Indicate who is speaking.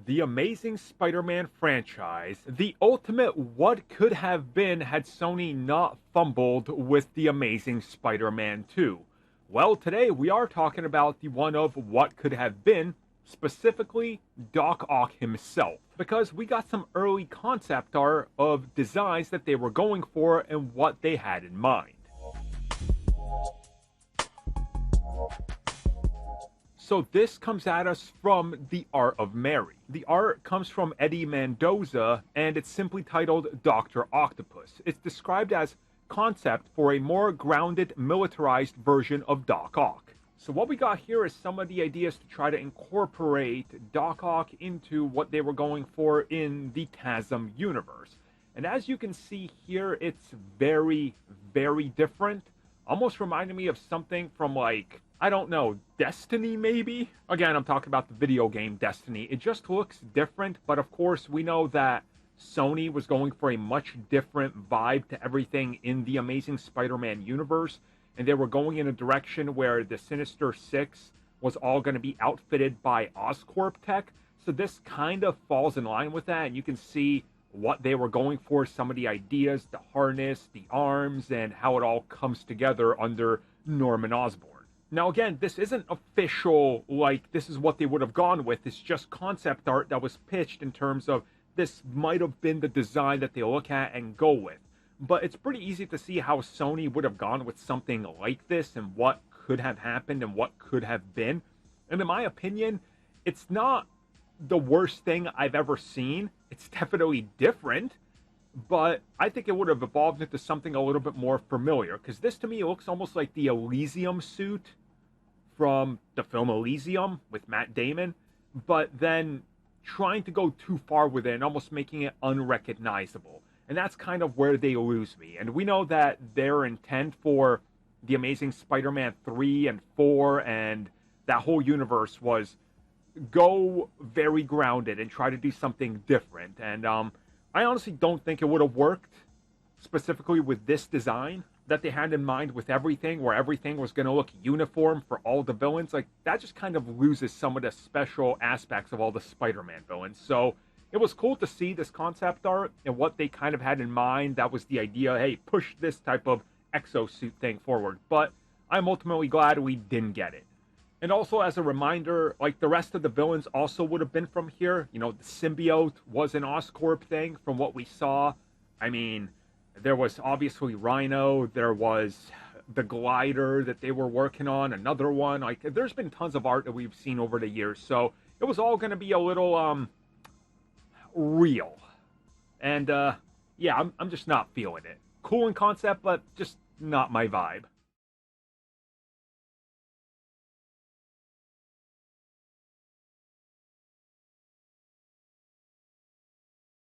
Speaker 1: The Amazing Spider-Man franchise, the ultimate what could have been had Sony not fumbled with The Amazing Spider-Man 2. Well, today we are talking about the one of what could have been, specifically Doc Ock himself, because we got some early concept art of designs that they were going for and what they had in mind. So this comes at us from The Art of Mary. The art comes from Eddie Mendoza, and it's simply titled Dr. Octopus. It's described as concept for a more grounded, militarized version of Doc Ock. So what we got here is some of the ideas to try to incorporate Doc Ock into what they were going for in the TASM universe. And as you can see here, it's very, very different. Almost reminded me of something from, like, I don't know, Destiny maybe? Again, I'm talking about the video game Destiny. It just looks different, but of course we know that Sony was going for a much different vibe to everything in the Amazing Spider-Man universe, and they were going in a direction where the Sinister Six was all going to be outfitted by Oscorp tech, so this kind of falls in line with that, and you can see what they were going for, some of the ideas, the harness, the arms, and how it all comes together under Norman Osborn. Now again, this isn't official, like this is what they would have gone with. It's just concept art that was pitched in terms of this might have been the design that they look at and go with. But it's pretty easy to see how Sony would have gone with something like this and what could have happened and what could have been. And in my opinion, it's not the worst thing I've ever seen. It's definitely different, but I think it would have evolved into something a little bit more familiar, because this to me looks almost like the Elysium suit from the film Elysium with Matt Damon, but then trying to go too far with it and almost making it unrecognizable. And that's kind of where they lose me. And we know that their intent for The Amazing Spider-Man 3 and 4 and that whole universe was go very grounded and try to do something different. And I honestly don't think it would have worked specifically with this design that they had in mind with everything, where everything was going to look uniform for all the villains. Like, that just kind of loses some of the special aspects of all the Spider-Man villains. So it was cool to see this concept art and what they kind of had in mind. That was the idea, hey, push this type of exosuit thing forward. But I'm ultimately glad we didn't get it. And also, as a reminder, like, the rest of the villains also would have been from here. You know, the symbiote was an Oscorp thing from what we saw. I mean, there was obviously Rhino. There was the glider that they were working on, another one. Like, there's been tons of art that we've seen over the years. So it was all going to be a little real. And yeah, I'm just not feeling it. Cool in concept, but just not my vibe.